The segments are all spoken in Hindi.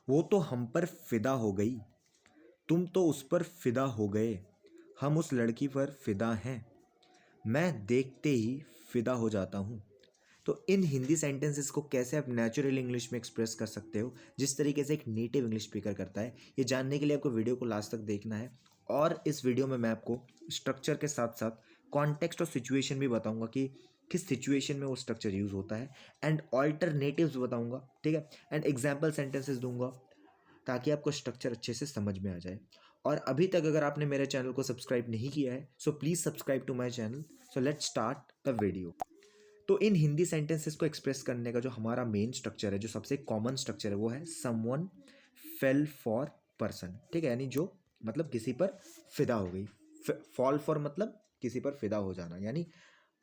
वो तो हम पर फिदा हो गई, तुम तो उस पर फिदा हो गए, हम उस लड़की पर फिदा हैं, मैं देखते ही फिदा हो जाता हूँ। तो इन हिंदी सेंटेंसेस को कैसे आप नेचुरल इंग्लिश में एक्सप्रेस कर सकते हो, जिस तरीके से एक नेटिव इंग्लिश स्पीकर करता है, ये जानने के लिए आपको वीडियो को लास्ट तक देखना है। और इस वीडियो में मैं आपको स्ट्रक्चर के साथ साथ कॉन्टेक्स्ट और सिचुएशन भी बताऊंगा कि किस सिचुएशन में वो स्ट्रक्चर यूज़ होता है, एंड ऑल्टरनेटिव्स बताऊंगा, ठीक है, एंड एग्जाम्पल सेंटेंसेस दूंगा ताकि आपको स्ट्रक्चर अच्छे से समझ में आ जाए। और अभी तक अगर आपने मेरे चैनल को सब्सक्राइब नहीं किया है, so please subscribe to my channel. So let's start the video. तो इन हिंदी सेंटेंसेस को एक्सप्रेस करने का जो हमारा मेन स्ट्रक्चर है, जो सबसे कॉमन स्ट्रक्चर है, वो है समवन फेल फॉर पर्सन, ठीक है, यानी जो मतलब किसी पर फिदा हो गई। फॉल फॉर मतलब किसी पर फिदा हो जाना, यानी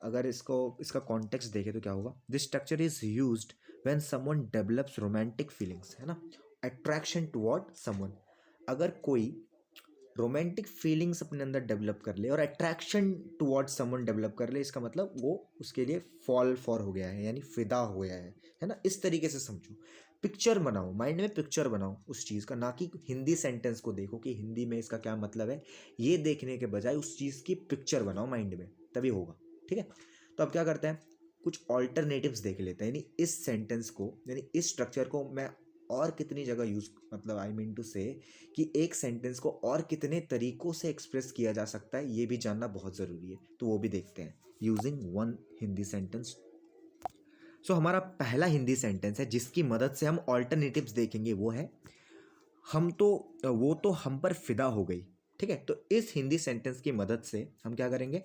अगर इसका कॉन्टेक्स्ट देखें तो क्या होगा, this structure is used when someone develops romantic feelings, है ना, अट्रैक्शन टुवर्ड समवन। अगर कोई रोमांटिक फीलिंग्स अपने अंदर डेवलप कर ले और अट्रैक्शन टुवर्ड समवन डेवलप कर ले, इसका मतलब वो उसके लिए फॉल फॉर हो गया है, यानी फिदा हो गया है ना। इस तरीके से समझो, पिक्चर बनाओ, माइंड में पिक्चर बनाओ उस चीज़ का, ना कि हिंदी सेंटेंस को देखो कि हिंदी में इसका क्या मतलब है, ये देखने के बजाय उस चीज़ की पिक्चर बनाओ माइंड में, तभी होगा, ठीक है। तो अब क्या करते हैं, कुछ ऑल्टरनेटिव्स देख लेते हैं, यानी इस सेंटेंस को, यानी इस स्ट्रक्चर को मैं और कितनी जगह यूज़, मतलब आई मीन टू से कि एक सेंटेंस को और कितने तरीक़ों से एक्सप्रेस किया जा सकता है, ये भी जानना बहुत ज़रूरी है। तो वो भी देखते हैं यूजिंग वन हिंदी सेंटेंस। सो हमारा पहला हिंदी सेंटेंस है जिसकी मदद से हम ऑल्टरनेटिव्स देखेंगे, वो है वो तो हम पर फिदा हो गई, ठीक है। तो इस हिंदी सेंटेंस की मदद से हम क्या करेंगे,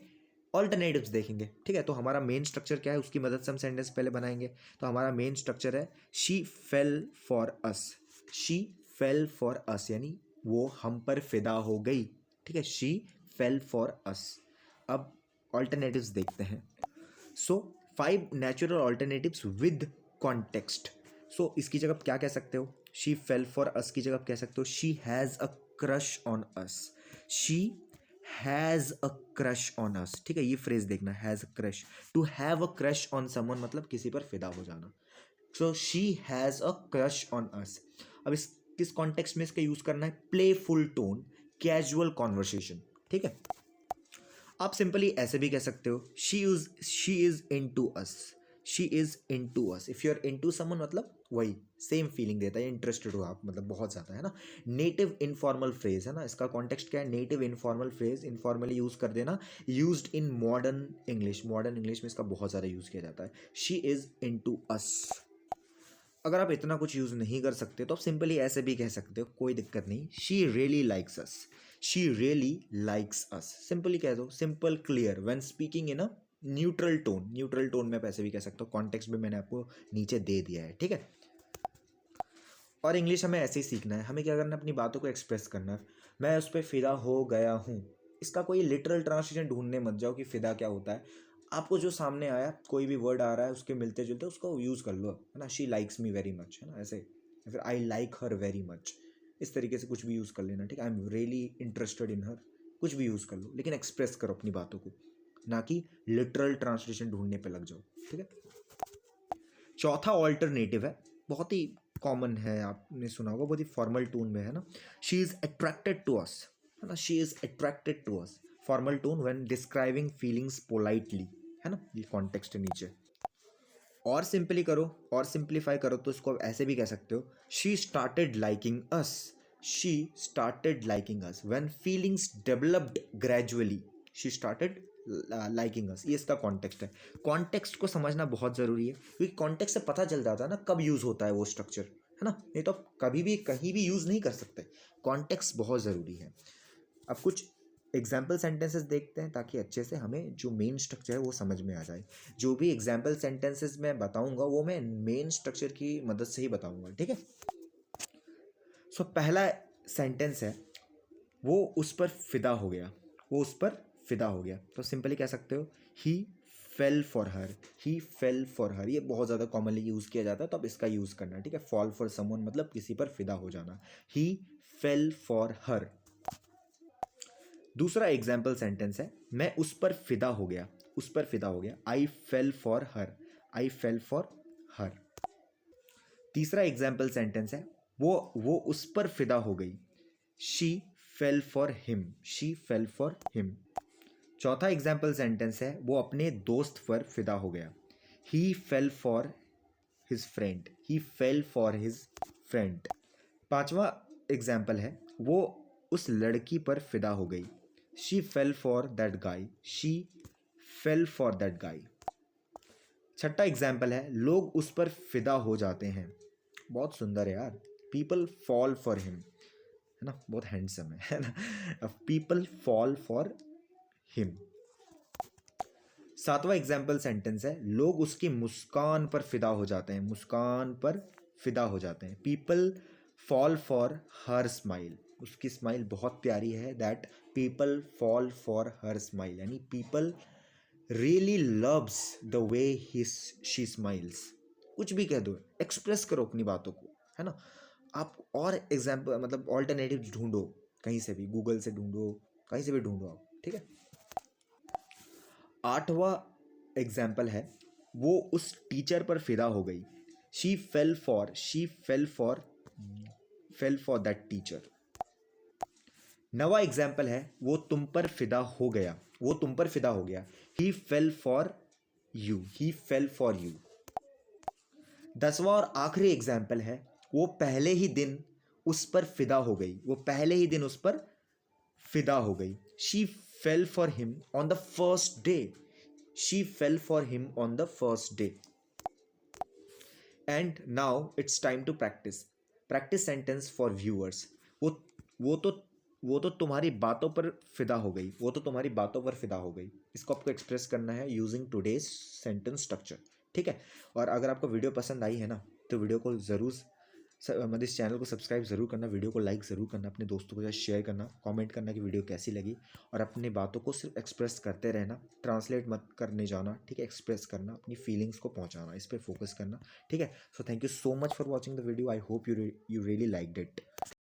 ऑल्टरनेटिव्स देखेंगे, ठीक है। तो हमारा मेन स्ट्रक्चर क्या है, उसकी मदद से हम सेंटेंस पहले बनाएंगे। तो हमारा मेन स्ट्रक्चर है she fell for us, she fell for us, यानी वो हम पर फिदा हो गई, ठीक है, शी फेल फॉर अस। अब ऑल्टरनेटिव्स देखते हैं। सो 5 नेचुरल ऑल्टरनेटिव्स विद कॉन्टेक्स्ट। सो इसकी जगह आप क्या कह सकते हो, शी फेल फॉर अस की जगह आप कह सकते हो she has a crush on us, she has a crush on us, ठीक है। ये फ्रेज देखना, has a crush, to have a crush on someone मतलब किसी पर फिदा हो जाना। So she has a crush on us. अब इस किस कॉन्टेक्स्ट में इसका यूज करना है, प्लेफुल टोन, कैजुअल कॉन्वर्सेशन, ठीक है। आप सिंपली ऐसे भी कह सकते हो she is into us, she is into us. If you are into someone मतलब वही सेम फीलिंग देता है, इंटरेस्टेड हो आप, मतलब बहुत ज़्यादा, है ना। नेटिव इनफॉर्मल फ्रेज है ना, इसका कॉन्टेक्स्ट क्या है, native informal phrase, informally use कर देना, used in modern English, modern English में इसका बहुत ज़्यादा यूज किया जाता है, she is into us. अगर आप इतना कुछ यूज़ नहीं कर सकते तो आप सिंपली ऐसे भी कह सकते हो, कोई दिक्कत नहीं, she really likes us, she really likes us, simply कह दो, simple clear when speaking in a neutral tone. Neutral tone में आप ऐसे भी कह सकते हो, कॉन्टेक्स्ट भी मैंने आपको नीचे दे दिया है, ठीक है। और इंग्लिश हमें ऐसे ही सीखना है, हमें क्या करना है, अपनी बातों को एक्सप्रेस करना है। मैं उस पर फिदा हो गया हूँ, इसका कोई लिटरल ट्रांसलेशन ढूंढने मत जाओ कि फ़िदा क्या होता है। आपको जो सामने आया, कोई भी वर्ड आ रहा है उसके मिलते जुलते उसको यूज़ कर लो, है ना। She likes me very much, है ना, ऐसे, या फिर I like her very much, इस तरीके से कुछ भी यूज़ कर लेना, ठीक है। I am really interested in her, कुछ भी यूज़ कर लो, लेकिन एक्सप्रेस करो अपनी बातों को, ना कि लिटरल ट्रांसलेशन ढूंढने पर लग जाओ, ठीक है। चौथा ऑल्टरनेटिव है, बहुत ही कॉमन है, आपने सुना होगा, बहुत ही फॉर्मल टोन में है ना, she is attracted to us, है ना, she is attracted to us, formal tone when describing feelings politely, है ना, ये कॉन्टेक्स्ट है नीचे। और सिंपली करो, और सिंप्लीफाई करो तो इसको ऐसे भी कह सकते हो, she started liking us, she started liking us when feelings developed gradually, she started liking अस। ये इसका कॉन्टेक्स्ट है। कॉन्टेक्स्ट को समझना बहुत ज़रूरी है, क्योंकि कॉन्टेक्स्ट से पता चल जाता है ना कब यूज़ होता है वो स्ट्रक्चर, है ना, नहीं तो आप कभी भी कहीं भी यूज़ नहीं कर सकते। कॉन्टेक्स्ट बहुत ज़रूरी है। अब कुछ एग्जाम्पल सेंटेंसेस देखते हैं ताकि अच्छे से हमें जो मेन स्ट्रक्चर है वो समझ में आ जाए। जो भी एग्जाम्पल सेंटेंसेस मैं बताऊंगा वो मैं मेन स्ट्रक्चर की मदद से ही बताऊंगा, ठीक है। सो पहला सेंटेंस है, वो उस पर फिदा हो गया, वो उस पर फिदा हो गया। तो सिंपली कह सकते हो he fell for her, he fell for her, ये बहुत ज़्यादा कॉमनली यूज़ किया जाता है, तो अब इसका यूज़ करना है, ठीक है। फॉल फॉर समवन मतलब किसी पर फिदा हो जाना, ही फेल फॉर हर। दूसरा एग्जाम्पल सेंटेंस है, मैं उस पर फिदा हो गया, उस पर फिदा हो गया, I fell for her, I fell for her. तीसरा एग्जाम्पल सेंटेंस है, वो उस पर फिदा हो गई। She fell for him, she fell for him. चौथा एग्जाम्पल सेंटेंस है, वो अपने दोस्त पर फिदा हो गया। He fell for his friend, he fell for his friend. पांचवा एग्जाम्पल है, वो उस लड़की पर फिदा हो गई। She fell for that guy, she fell for that guy. छठा एग्जाम्पल है, लोग उस पर फिदा हो जाते हैं। बहुत सुंदर है यार, पीपल फॉल फॉर हिम, है ना, बहुत हैंडसम है ना। People fall for him. सातवां एग्जाम्पल सेंटेंस है, लोग उसकी मुस्कान पर फिदा हो जाते हैं, मुस्कान पर फिदा हो जाते हैं। People fall for her smile, उसकी स्माइल बहुत प्यारी है। That people fall for her smile, यानी people really loves the way she smiles. कुछ भी कह दो, एक्सप्रेस करो अपनी बातों को, है ना। आप और एग्जाम्पल मतलब ऑल्टरनेटिव ढूंढो, कहीं से भी, गूगल से ढूंढो, कहीं से भी ढूंढो आप, ठीक है। आठवां एग्जाम्पल है, वो उस टीचर पर फिदा हो गई। She fell for that teacher. नवा एग्जाम्पल है, वो तुम पर फिदा हो गया, वो तुम पर फिदा हो गया। He fell for you, he fell for you. 10वां और आखिरी एग्जाम्पल है, वो पहले ही दिन उस पर फिदा हो गई, वो पहले ही दिन उस पर फिदा हो गई। She fell for him on the first day, she fell for him on the first day. And now it's time to practice, practice sentence for viewers. वो तो वो तो तुम्हारी बातों पर फिदा हो गई, वो तो तुम्हारी बातों पर फिदा हो गई। इसको आपको एक्सप्रेस करना है यूजिंग टुडेज सेंटेंस स्ट्रक्चर, ठीक है। और अगर आपको वीडियो पसंद आई है ना, तो वीडियो को ज़रूर मतलब इस चैनल को सब्सक्राइब ज़रूर करना, वीडियो को लाइक ज़रूर करना, अपने दोस्तों के साथ शेयर करना, कमेंट करना कि वीडियो कैसी लगी। और अपनी बातों को सिर्फ एक्सप्रेस करते रहना, ट्रांसलेट मत करने जाना, ठीक है। एक्सप्रेस करना, अपनी फीलिंग्स को पहुंचाना, इस पर फोकस करना, ठीक है। So thank you so much for watching the video. I hope you really liked it.